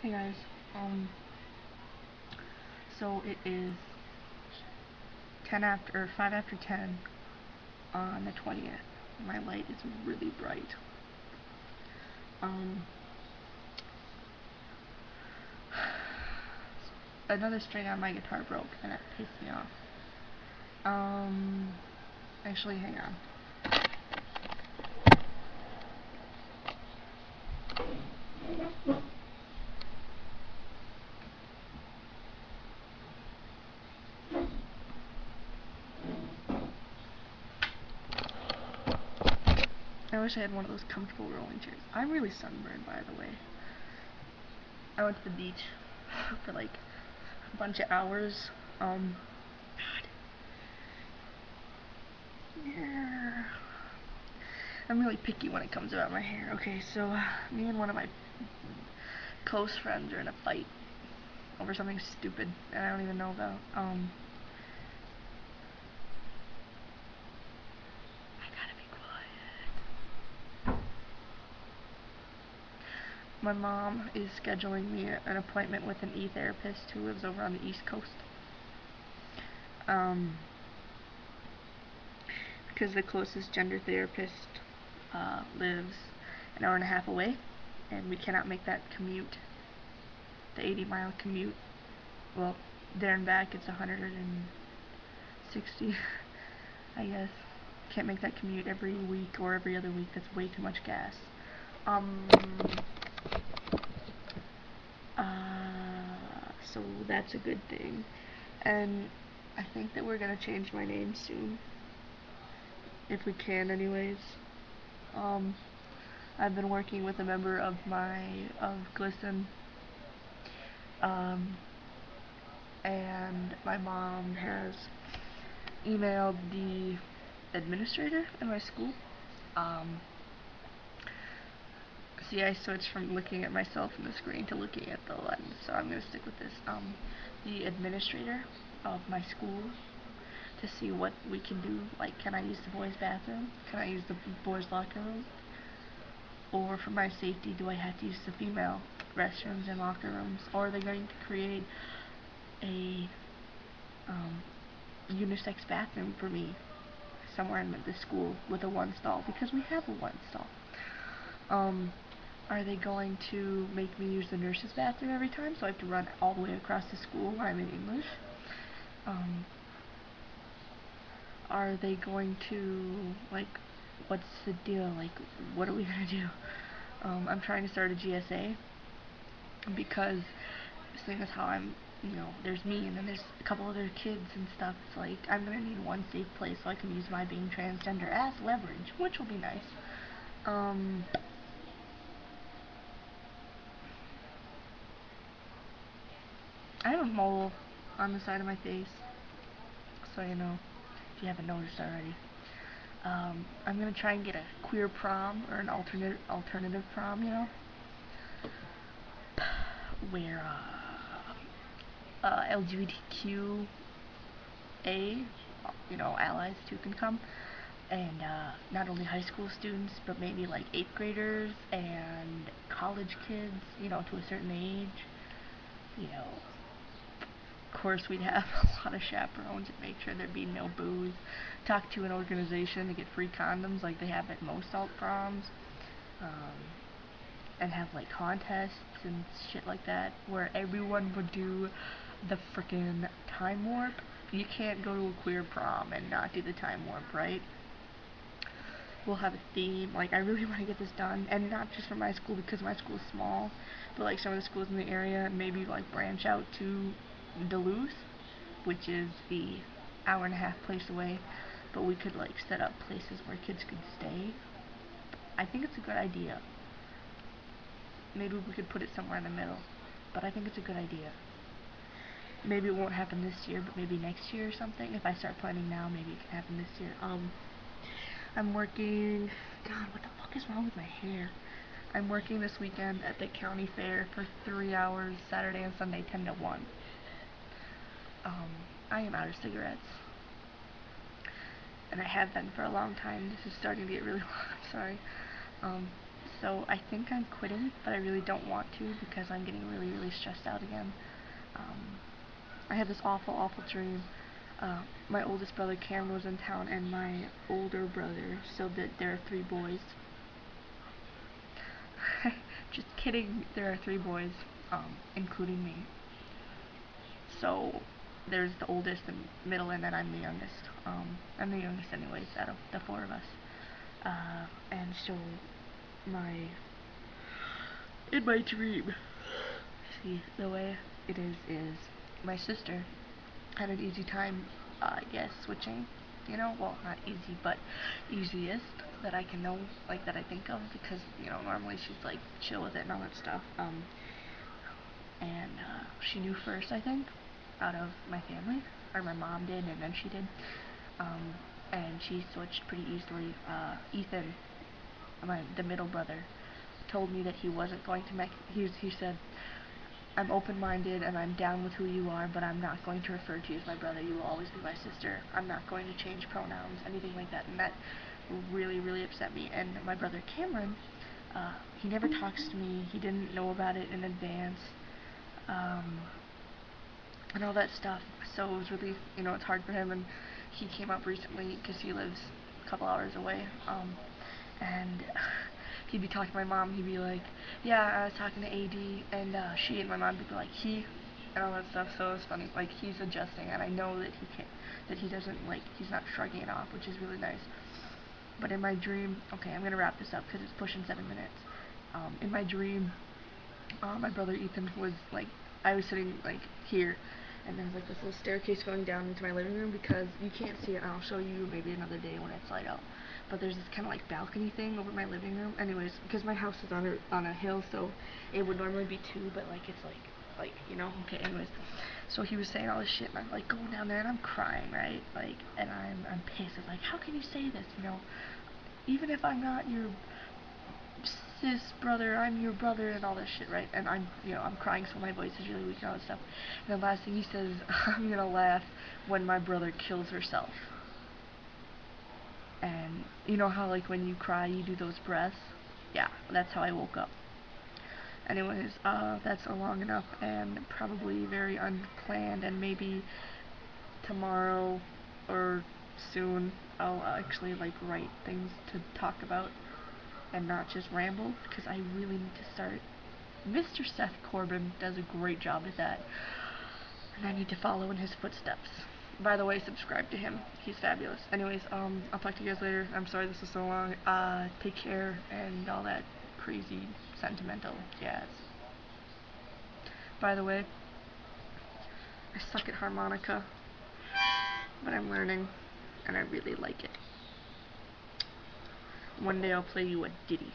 Hey guys, so it is 5 after 10 on the 20th. My light is really bright. Um, Another string on my guitar broke and it pissed me off. Actually, hang on. I wish I had one of those comfortable rolling chairs. I'm really sunburned, by the way. I went to the beach for like a bunch of hours. God. Yeah. I'm really picky when it comes about my hair. Okay, so me and one of my close friends are in a fight over something stupid and I don't even know about. I gotta be quiet. My mom is scheduling me an appointment with an e-therapist who lives over on the East Coast. Because the closest gender therapist lives an hour and a half away, and we cannot make that commute, the 80-mile commute. Well, there and back it's 160, I guess. Can't make that commute every week or every other week. That's way too much gas. So that's a good thing. And I think that we're gonna change my name soon. If we can, anyways. I've been working with a member of Glisten. And my mom has emailed the administrator in my school. See, I switched from looking at myself in the screen to looking at the lens, so I'm gonna stick with this. The administrator of my school to see what we can do. Like, can I use the boys' bathroom? Can I use the boys' locker room? Or for my safety, do I have to use the female restrooms and locker rooms? Or are they going to create a unisex bathroom for me somewhere in the school with a one stall? Because we have a one stall. Are they going to make me use the nurse's bathroom every time, so I have to run all the way across the school when I'm in English? Are they going to, like, what's the deal? Like, what are we gonna do? I'm trying to start a GSA because seeing as how there's me and then there's a couple other kids and stuff, it's like I'm gonna need one safe place so I can use my being transgender as leverage, which will be nice. I have a mole on the side of my face, so you know, if you haven't noticed already. I'm gonna try and get a queer prom or an alternative prom, where LGBTQA, allies too can come, and not only high school students, but maybe like 8th graders and college kids, to a certain age. Of course, we'd have a lot of chaperones and make sure there'd be no booze. Talk to an organization to get free condoms like they have at most alt proms. And have like contests and shit like that where everyone would do the frickin' time warp. You can't go to a queer prom and not do the time warp, right? We'll have a theme. Like, I really want to get this done, and not just for my school because my school is small, but like some of the schools in the area, maybe like branch out to Duluth, which is the hour and a half place away, but we could like set up places where kids could stay. I think it's a good idea. Maybe we could put it somewhere in the middle, but I think it's a good idea. Maybe it won't happen this year, but maybe next year or something. If I start planning now, maybe it can happen this year. I'm working. God, what the fuck is wrong with my hair? I'm working this weekend at the county fair for 3 hours, Saturday and Sunday, 10 to 1. I am out of cigarettes. And I have been for a long time. This is starting to get really long. I'm sorry. So I think I'm quitting, but I really don't want to because I'm getting really, really stressed out again. Um, I had this awful, awful dream. My oldest brother Cameron was in town, and my older brother, so that there are 3 boys. Just kidding, there are 3 boys, including me. So there's the oldest, the middle, and then I'm the youngest. I'm the youngest anyways out of the 4 of us. And so my in my dream, see, the way it is my sister had an easy time, I guess, switching. Well, not easy, but easiest that I can know, like that I think of, because normally she's like chill with it and all that stuff. And she knew first, I think, out of my family, or my mom did, and then she did. Um, and she switched pretty easily. Ethan, the middle brother, told me that he wasn't going to make. He said, "I'm open-minded and I'm down with who you are, but I'm not going to refer to you as my brother. You will always be my sister. I'm not going to change pronouns, anything like that." And that really, really upset me. And my brother Cameron, he never talks to me. He didn't know about it in advance. And all that stuff. So it was really, it's hard for him. And he came up recently because he lives a couple hours away. And he'd be talking to my mom. He'd be like, "Yeah, I was talking to AD," and she and my mom would be like, "He," and all that stuff. So it was funny. Like he's adjusting, and I know that he can't, that he doesn't like, he's not shrugging it off, which is really nice. But in my dream, okay, I'm gonna wrap this up because it's pushing 7 minutes. In my dream, my brother Ethan was like, I was sitting like here, and there's like this little staircase going down into my living room because you can't see it, and I'll show you maybe another day when it's light out. But there's this kind of like balcony thing over my living room. Anyways, because my house is on a hill, so it would normally be 2, but like it's like okay. Anyways, so he was saying all this shit, and I'm like going down there, and I'm crying, right? Like, and I'm pissed. It's like, how can you say this? Even if I'm not your sis brother, I'm your brother, and all this shit, right? And I'm crying, so my voice is really weak and all this stuff. And the last thing he says, "I'm gonna laugh when my brother kills herself." And you know how like when you cry you do those breaths? Yeah, that's how I woke up. Anyways, that's long enough and probably very unplanned, and maybe tomorrow or soon I'll actually like write things to talk about and not just ramble, because I really need to start. Mr. Seth Corbin does a great job at that, and I need to follow in his footsteps. By the way, subscribe to him. He's fabulous. Anyways, I'll talk to you guys later. I'm sorry this is so long. Take care and all that crazy sentimental jazz. By the way, I suck at harmonica, but I'm learning, and I really like it. One day I'll play you a ditty.